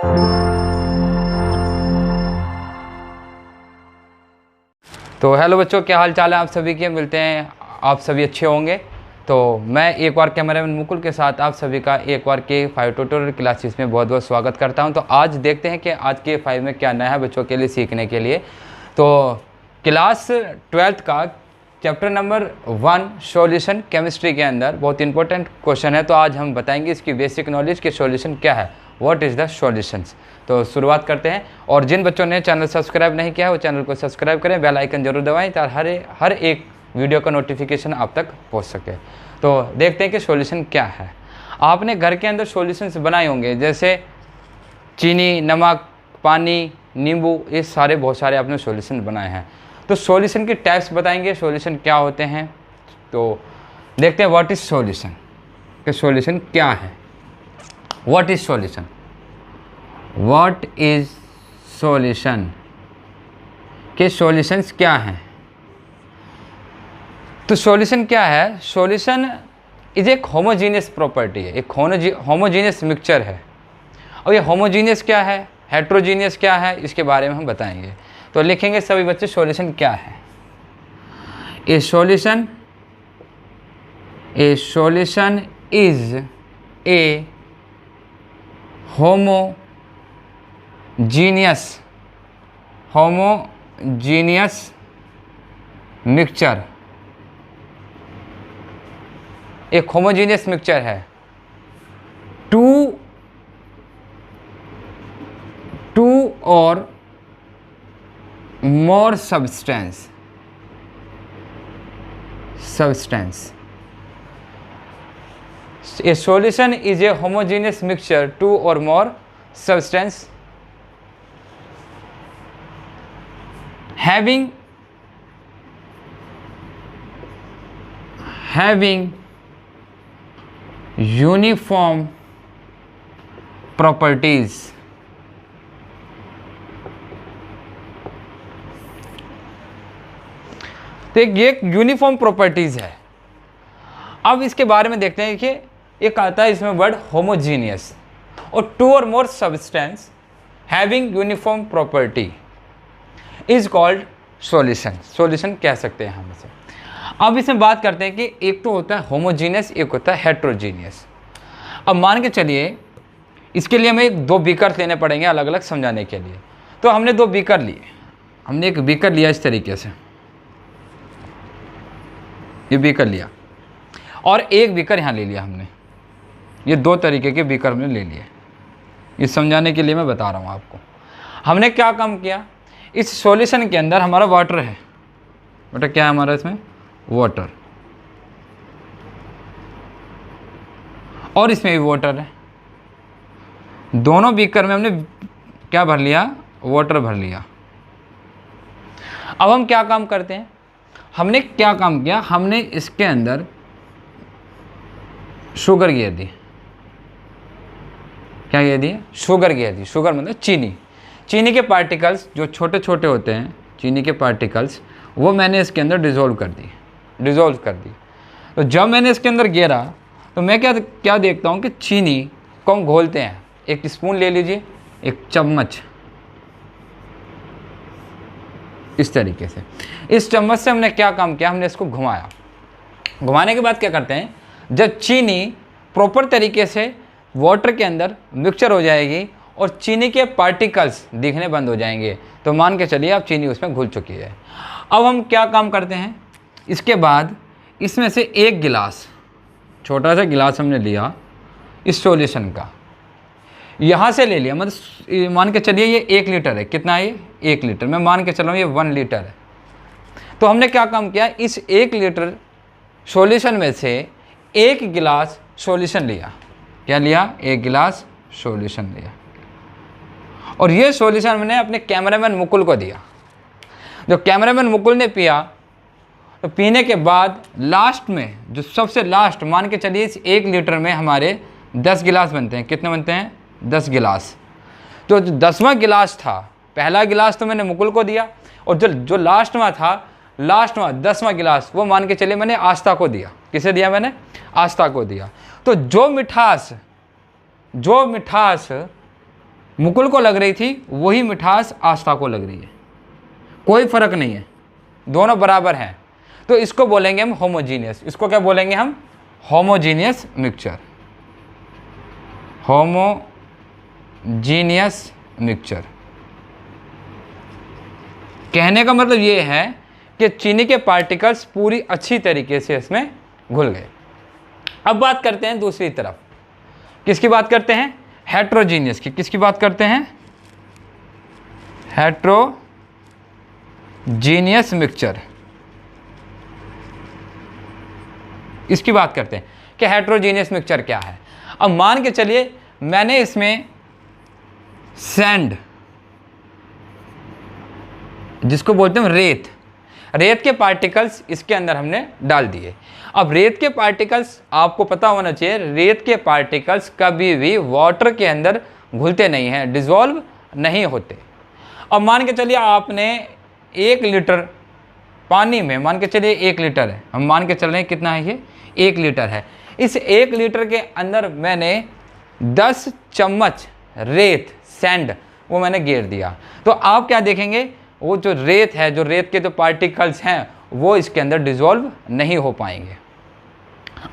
तो हेलो बच्चों, क्या हाल चाल है आप सभी के। मिलते हैं, आप सभी अच्छे होंगे। तो मैं एक बार कैमरामैन मुकुल के साथ आप सभी का एक बार के 5 ट्यूटोरियल क्लासेस में बहुत बहुत स्वागत करता हूं। तो आज देखते हैं कि आज के 5 में क्या नया है बच्चों के लिए सीखने के लिए। तो क्लास 12th का चैप्टर नंबर 1 सॉल्यूशन केमिस्ट्री के अंदर बहुत इंपॉर्टेंट क्वेश्चन है। तो आज हम बताएंगे इसकी बेसिक नॉलेज के सॉल्यूशन क्या है, व्हाट इज़ द सॉल्यूशंस। तो शुरुआत करते हैं। और जिन बच्चों ने चैनल सब्सक्राइब नहीं किया है वो चैनल को सब्सक्राइब करें, बेल आइकन जरूर दबाएं ताकि हर एक वीडियो का नोटिफिकेशन आप तक पहुंच सके। तो देखते हैं कि सॉल्यूशन क्या है। आपने घर के अंदर सॉल्यूशंस बनाए होंगे, जैसे चीनी, नमक, पानी, नींबू, ये सारे बहुत सारे आपने सॉल्यूशन बनाए हैं। तो सॉल्यूशन की टाइप्स बताएंगे, सॉल्यूशन क्या होते हैं। तो देखते हैं व्हाट इज सॉल्यूशन, कि सॉल्यूशन क्या है। What is solution, what is solution, के सॉल्यूशंस क्या हैं। तो सॉल्यूशन क्या है, सॉल्यूशन इज एक होमोजीनियस प्रॉपर्टी है, एक होमोजीनियस मिक्सचर है। और ये होमोजीनियस क्या है, हेट्रोजीनियस क्या है, इसके बारे में हम बताएंगे। तो लिखेंगे सभी बच्चे सॉल्यूशन क्या है। ए solution is a homogeneous mixture, एक होमोजीनियस मिक्सचर है। टू और more substance A solution is a homogeneous mixture, 2 or more substance having uniform properties. तो ये यूनिफॉर्म प्रॉपर्टीज है। अब इसके बारे में देखते हैं कि एक आता है इसमें वर्ड होमोजीनियस, और 2 और more substance having uniform property is called solution. Solution कह सकते हैं हम इसे। अब इसमें बात करते हैं कि एक तो होता है होमोजीनियस, एक होता है हेट्रोजीनियस। अब मान के चलिए इसके लिए हमें 2 बीकर लेने पड़ेंगे अलग अलग समझाने के लिए। तो हमने 2 बीकर लिए, हमने एक बीकर लिया इस तरीके से, ये बीकर लिया, और एक बीकर यहाँ ले लिया हमने। ये 2 तरीके के बीकर हमने ले लिए, ये समझाने के लिए मैं बता रहा हूँ आपको। हमने क्या काम किया, इस सॉल्यूशन के अंदर हमारा वाटर है। बेटा क्या है हमारा इसमें, वाटर, और इसमें भी वाटर है। दोनों बीकर में हमने क्या भर लिया, वाटर भर लिया। अब हम क्या काम करते हैं, हमने क्या काम किया, हमने इसके अंदर शुगर गिर दी। क्या गिर दी, शुगर गिर दी। शुगर मतलब चीनी। चीनी के पार्टिकल्स जो छोटे छोटे होते हैं, चीनी के पार्टिकल्स, वो मैंने इसके अंदर डिज़ोल्व कर दी। तो जब मैंने इसके अंदर गिरा तो मैं क्या देखता हूँ कि चीनी को हम घोलते हैं। एक स्पून ले लीजिए, एक चम्मच, इस तरीके से। इस चम्मच से हमने क्या काम किया, हमने इसको घुमाया। घुमाने के बाद क्या करते हैं, जब चीनी प्रॉपर तरीके से वाटर के अंदर मिक्सचर हो जाएगी और चीनी के पार्टिकल्स दिखने बंद हो जाएंगे, तो मान के चलिए अब चीनी उसमें घुल चुकी है। अब हम क्या काम करते हैं, इसके बाद इसमें से एक गिलास, छोटा सा गिलास हमने लिया इस सॉल्यूशन का, यहाँ से ले लिया। मतलब मान के चलिए ये 1 लीटर है। कितना है ये, 1 लीटर। मैं मान के चल रहा हूँ ये 1 लीटर है। तो हमने क्या काम किया, इस 1 लीटर सॉल्यूशन में से 1 गिलास सॉल्यूशन लिया। क्या लिया, 1 गिलास सॉल्यूशन लिया, और ये सॉल्यूशन मैंने अपने कैमरामैन मुकुल को दिया। जो कैमरामैन मुकुल ने पिया, तो पीने के बाद लास्ट में, जो सबसे लास्ट, मान के चलिए इस 1 लीटर में हमारे 10 गिलास बनते हैं। कितने बनते हैं, 10 गिलास। तो जो 10वां गिलास था, पहला गिलास तो मैंने मुकुल को दिया, और जो लास्ट में था, लास्ट में 10वां गिलास, वो मान के चलिए मैंने आस्था को दिया। किसे दिया मैंने, आस्था को दिया। तो जो मिठास मुकुल को लग रही थी वही मिठास आस्था को लग रही है, कोई फर्क नहीं है, दोनों बराबर हैं। तो इसको बोलेंगे हम होमोजीनियस। इसको क्या बोलेंगे हम? Homogeneous mixture. होमोजीनियस मिक्सचर कहने का मतलब ये है कि चीनी के पार्टिकल्स पूरी अच्छी तरीके से इसमें घुल गए। अब बात करते हैं दूसरी तरफ, किसकी बात करते हैं? हेट्रोजीनियस की। किसकी बात करते हैं? हेट्रोजीनियस मिक्सचर, इसकी बात करते हैं कि हेट्रोजीनियस मिक्सचर क्या है। अब मान के चलिए मैंने इसमें सैंड, जिसको बोलते हैं रेत, रेत के पार्टिकल्स इसके अंदर हमने डाल दिए। अब रेत के पार्टिकल्स, आपको पता होना चाहिए, रेत के पार्टिकल्स कभी भी वाटर के अंदर घुलते नहीं हैं, डिज़ोल्व नहीं होते। अब मान के चलिए आपने 1 लीटर पानी में, मान के चलिए 1 लीटर है, हम मान के चल रहे हैं कितना है ये? 1 लीटर है। इस 1 लीटर के अंदर मैंने 10 चम्मच रेत, सैंड, वो मैंने गेर दिया। तो आप क्या देखेंगे? वो जो रेत है, जो रेत के जो पार्टिकल्स हैं, वो इसके अंदर डिज़ोल्व नहीं हो पाएंगे,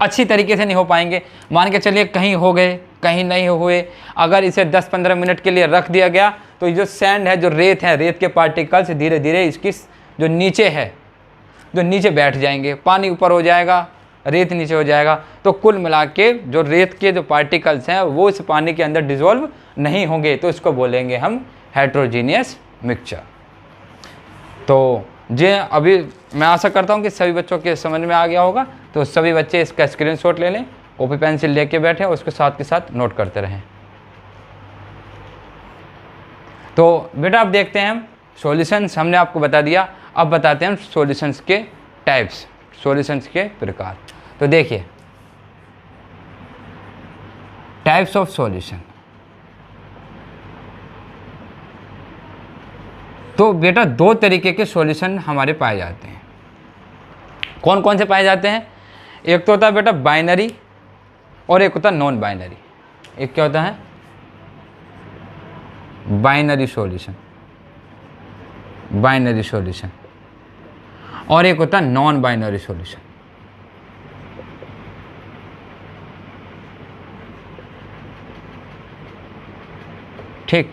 अच्छी तरीके से नहीं हो पाएंगे। मान के चलिए कहीं हो गए, कहीं नहीं हुए। अगर इसे 10-15 मिनट के लिए रख दिया गया तो ये जो सैंड है, जो रेत है, रेत के पार्टिकल्स धीरे धीरे इसकी जो नीचे है, जो नीचे बैठ जाएंगे, पानी ऊपर हो जाएगा, रेत नीचे हो जाएगा। तो कुल मिला के जो रेत के जो पार्टिकल्स हैं वो इस पानी के अंदर डिज़ोल्व नहीं होंगे। तो इसको बोलेंगे हम हेट्रोजीनियस मिक्सचर। तो जे अभी मैं आशा करता हूँ कि सभी बच्चों के समझ में आ गया होगा। तो सभी बच्चे इसका स्क्रीनशॉट ले लें, कॉपी पेंसिल लेके बैठे और उसके साथ के साथ नोट करते रहें। तो बेटा अब देखते हैं हम सॉल्यूशंस, हमने आपको बता दिया। अब बताते हैं हम सॉल्यूशंस के टाइप्स, सॉल्यूशंस के प्रकार। तो देखिए टाइप्स ऑफ सॉल्यूशन। तो बेटा 2 तरीके के सॉल्यूशन हमारे पाए जाते हैं। कौन कौन से पाए जाते हैं? एक तो होता है बेटा बाइनरी और एक होता है नॉन बाइनरी। एक क्या होता है? बाइनरी सॉल्यूशन, बाइनरी सॉल्यूशन, और एक होता है नॉन बाइनरी सॉल्यूशन। ठीक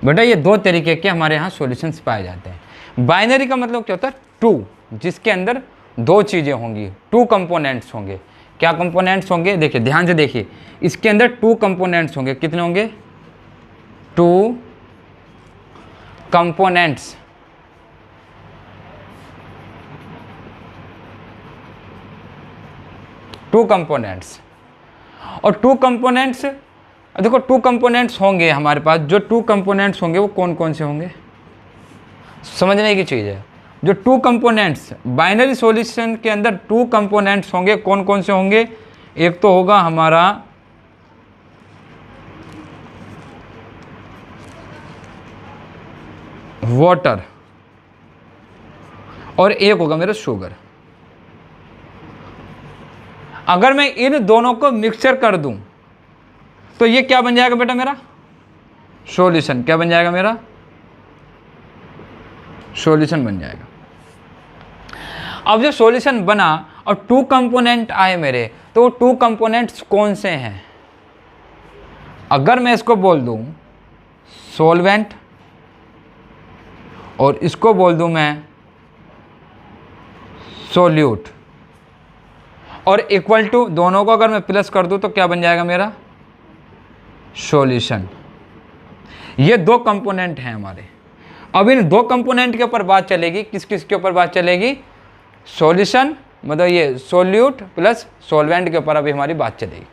बेटा, ये 2 तरीके के हमारे यहाँ सॉल्यूशंस पाए जाते हैं। बाइनरी का मतलब क्या होता है? 2, जिसके अंदर 2 चीज़ें होंगी, 2 कंपोनेंट्स होंगे। क्या कंपोनेंट्स होंगे? देखिए ध्यान से देखिए, इसके अंदर 2 कंपोनेंट्स होंगे। कितने होंगे? 2 कंपोनेंट्स। टू कंपोनेंट्स और 2 कंपोनेंट्स, देखो 2 कंपोनेंट्स होंगे हमारे पास। जो 2 कंपोनेंट्स होंगे वो कौन कौन से होंगे, समझने की चीज़ है। जो 2 कंपोनेंट्स बाइनरी सॉल्यूशन के अंदर 2 कंपोनेंट्स होंगे, कौन कौन से होंगे? एक तो होगा हमारा वाटर और एक होगा मेरा शुगर। अगर मैं इन दोनों को मिक्सचर कर दूं तो ये क्या बन जाएगा बेटा? मेरा सॉल्यूशन। क्या बन जाएगा? मेरा सॉल्यूशन बन जाएगा। अब जो सॉल्यूशन बना और 2 कंपोनेंट आए मेरे, तो 2 कंपोनेंट्स कौन से हैं? अगर मैं इसको बोल दूं सॉल्वेंट और इसको बोल दूं मैं सोल्यूट, और इक्वल टू दोनों को अगर मैं प्लस कर दूं तो क्या बन जाएगा? मेरा सॉल्यूशन। ये 2 कंपोनेंट हैं हमारे। अब इन 2 कंपोनेंट के ऊपर बात चलेगी। किस किस के ऊपर बात चलेगी? सॉल्यूशन मतलब ये सोल्यूट प्लस सॉल्वेंट के ऊपर अभी हमारी बात चलेगी।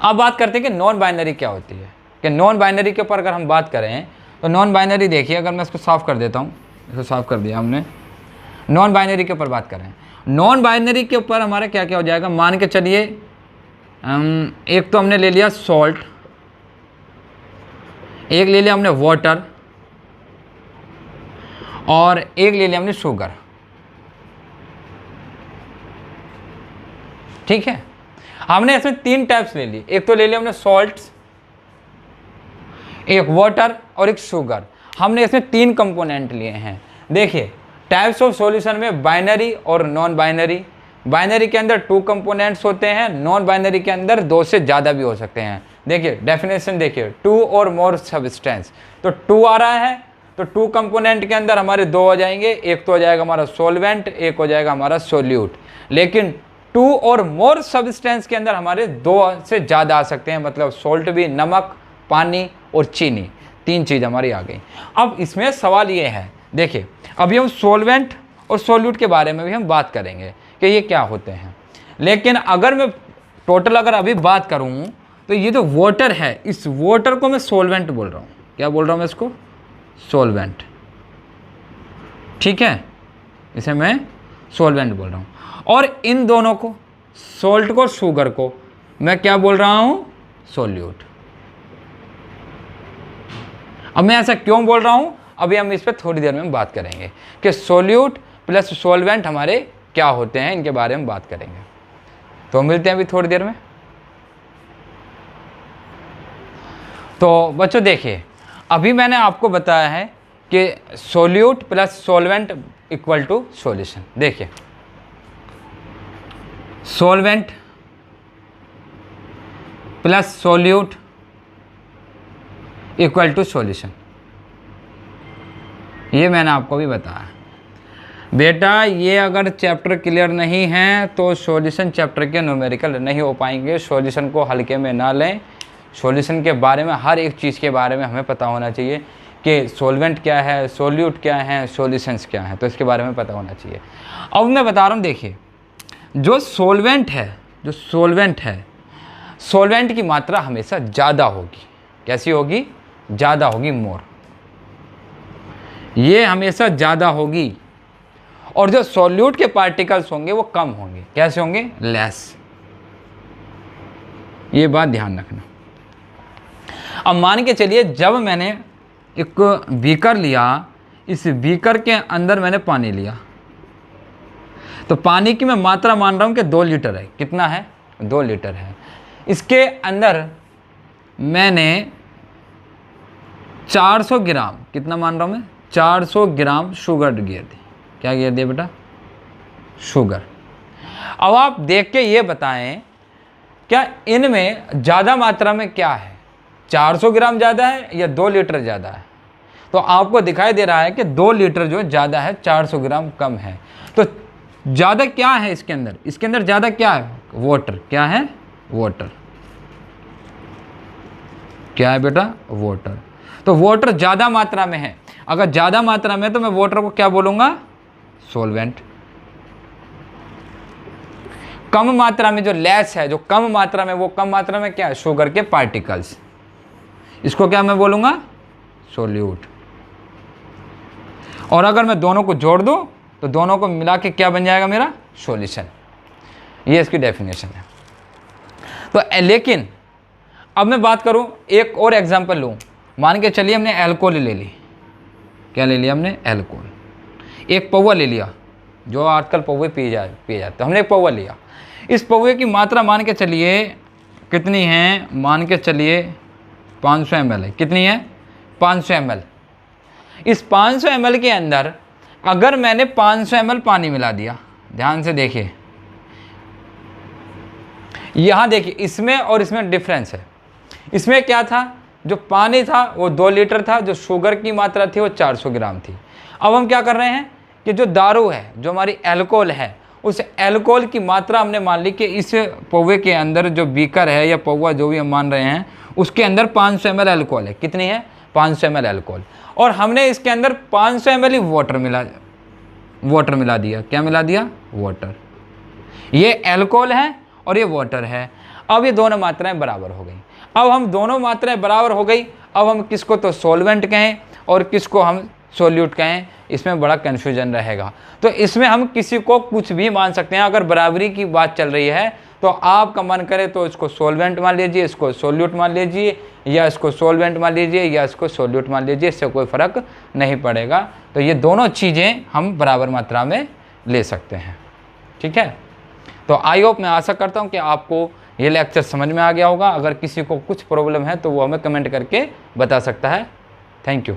अब बात करते हैं कि नॉन बाइनरी क्या होती है। कि नॉन बाइनरी के ऊपर अगर हम बात करें तो नॉन बाइनरी देखिए, अगर मैं इसको साफ़ कर देता हूँ, इसको साफ़ कर दिया हमने। नॉन बाइनरी के ऊपर बात करें, नॉन बाइनरी के ऊपर हमारा क्या क्या हो जाएगा? मान के चलिए एक तो हमने ले लिया सॉल्ट, एक ले लिया हमने वाटर और एक ले लिया हमने शुगर। ठीक है, हमने इसमें 3 टाइप्स ले ली। एक तो ले लिया हमने सॉल्ट्स, एक वाटर और एक शुगर। हमने इसमें 3 कंपोनेंट लिए हैं। देखिए टाइप्स ऑफ सॉल्यूशन में बाइनरी और नॉन बाइनरी। बाइनरी के अंदर 2 कंपोनेंट्स होते हैं, नॉन बाइनरी के अंदर 2 से ज़्यादा भी हो सकते हैं। देखिए डेफिनेशन देखिए, 2 और मोर सब्सटेंस, तो 2 आ रहा है तो 2 कंपोनेंट के अंदर हमारे 2 हो जाएंगे, एक तो हो जाएगा हमारा सॉल्वेंट, एक हो जाएगा हमारा सोल्यूट। लेकिन 2 और मोर सब्सटेंस के अंदर हमारे 2 से ज़्यादा आ सकते हैं, मतलब सोल्ट भी, नमक, पानी और चीनी, 3 चीज़ हमारी आ गई। अब इसमें सवाल ये है, देखिए अभी हम सॉल्वेंट और सोल्यूट के बारे में भी हम बात करेंगे कि ये क्या होते हैं। लेकिन अगर मैं टोटल अगर अभी बात करूँ तो ये जो वाटर है, इस वाटर को मैं सॉल्वेंट बोल रहा हूँ। क्या बोल रहा हूँ मैं इसको? सॉल्वेंट। ठीक है, इसे मैं सॉल्वेंट बोल रहा हूँ। और इन दोनों को, सॉल्ट को, शुगर को, मैं क्या बोल रहा हूँ? सोल्यूट। अब मैं ऐसा क्यों बोल रहा हूँ, अभी हम इस पर थोड़ी देर में बात करेंगे कि सोल्यूट प्लस सॉल्वेंट हमारे क्या होते हैं, इनके बारे में बात करेंगे। तो मिलते हैं अभी थोड़ी देर में। तो बच्चों देखिए, अभी मैंने आपको बताया है कि solute plus solvent equal to solution. देखिए solvent plus solute equal to solution, ये मैंने आपको भी बताया। बेटा ये अगर चैप्टर क्लियर नहीं है तो सॉल्यूशन चैप्टर के न्यूमेरिकल नहीं हो पाएंगे। सॉल्यूशन को हल्के में ना लें, सॉल्यूशन के बारे में, हर एक चीज़ के बारे में हमें पता होना चाहिए कि सॉल्वेंट क्या है, सोल्यूट क्या है, सॉल्यूशंस क्या है, तो इसके बारे में पता होना चाहिए। अब मैं बता रहा हूँ, देखिए जो सॉल्वेंट है, सॉल्वेंट की मात्रा हमेशा ज़्यादा होगी। कैसी होगी? ज़्यादा होगी, मोर। ये हमेशा ज़्यादा होगी। और जो सॉल्यूट के पार्टिकल्स होंगे वो कम होंगे। कैसे होंगे? लेस। ये बात ध्यान रखना। अब मान के चलिए, जब मैंने एक बीकर लिया, इस बीकर के अंदर मैंने पानी लिया, तो पानी की मैं मात्रा मान रहा हूं कि 2 लीटर है। कितना है? 2 लीटर है। इसके अंदर मैंने 400 ग्राम, कितना मान रहा हूं मैं? 400 ग्राम शुगर गिर दी। क्या गिर दिया बेटा? शुगर। अब आप देख के ये बताएं, क्या इनमें ज़्यादा मात्रा में क्या है? 400 ग्राम ज़्यादा है या 2 लीटर ज़्यादा है? तो आपको दिखाई दे रहा है कि 2 लीटर जो ज़्यादा है, 400 ग्राम कम है। तो ज़्यादा क्या है इसके अंदर? इसके अंदर ज़्यादा क्या है? वाटर। क्या है? वाटर। क्या है बेटा? वाटर। तो वाटर ज़्यादा मात्रा में है। अगर ज़्यादा मात्रा में, तो मैं वाटर को क्या बोलूँगा? सॉल्वेंट। कम मात्रा में जो लेस है, जो कम मात्रा में, वो कम मात्रा में क्या है? शुगर के पार्टिकल्स। इसको क्या मैं बोलूँगा? सोल्यूट। और अगर मैं दोनों को जोड़ दूँ तो दोनों को मिला के क्या बन जाएगा मेरा? सॉल्यूशन। ये इसकी डेफिनेशन है। तो लेकिन अब मैं बात करूँ, एक और एग्जांपल लूँ। मान के चलिए हमने अल्कोहल ले ली। क्या ले लिया हमने? अल्कोहल। एक पौवा ले लिया, जो आजकल पौवे पिए जाते, हमने एक पौवा लिया। इस पौवे की मात्रा मान के चलिए कितनी है? मान के चलिए 500 ml है। कितनी है? 500 ml। इस 500 ml के अंदर अगर मैंने 500 ml पानी मिला दिया, ध्यान से देखिए, यहाँ देखिए इसमें और इसमें डिफरेंस है। इसमें क्या था? जो पानी था वो 2 लीटर था, जो शुगर की मात्रा थी वो 400 ग्राम थी। अब हम क्या कर रहे हैं कि जो दारू है, जो हमारी अल्कोहल है, उस अल्कोहल की मात्रा हमने मान ली कि इस पौवे के अंदर, जो बीकर है या पौवा जो भी हम मान रहे हैं, उसके अंदर 500 ml अल्कोहल है। कितनी है? 500 ml अल्कोहल। और हमने इसके अंदर 500 ml ही वाटर मिला दिया। क्या मिला दिया? वाटर। ये अल्कोहल है और ये वाटर है। अब ये दोनों मात्राएं बराबर हो गई। अब हम दोनों मात्राएं बराबर हो गई, अब हम किसको तो सॉल्वेंट कहें और किसको हम सोल्यूट कहें, इसमें बड़ा कन्फ्यूजन रहेगा। तो इसमें हम किसी को कुछ भी मान सकते हैं। अगर बराबरी की बात चल रही है तो आपका मन करे तो इसको सॉल्वेंट मान लीजिए, इसको सोल्यूट मान लीजिए, या इसको सॉल्वेंट मान लीजिए, या इसको सोल्यूट मान लीजिए, इससे कोई फ़र्क नहीं पड़ेगा। तो ये दोनों चीज़ें हम बराबर मात्रा में ले सकते हैं। ठीक है। तो आई होप, मैं आशा करता हूँ कि आपको ये लेक्चर समझ में आ गया होगा। अगर किसी को कुछ प्रॉब्लम है तो वो हमें कमेंट करके बता सकता है। Thank you.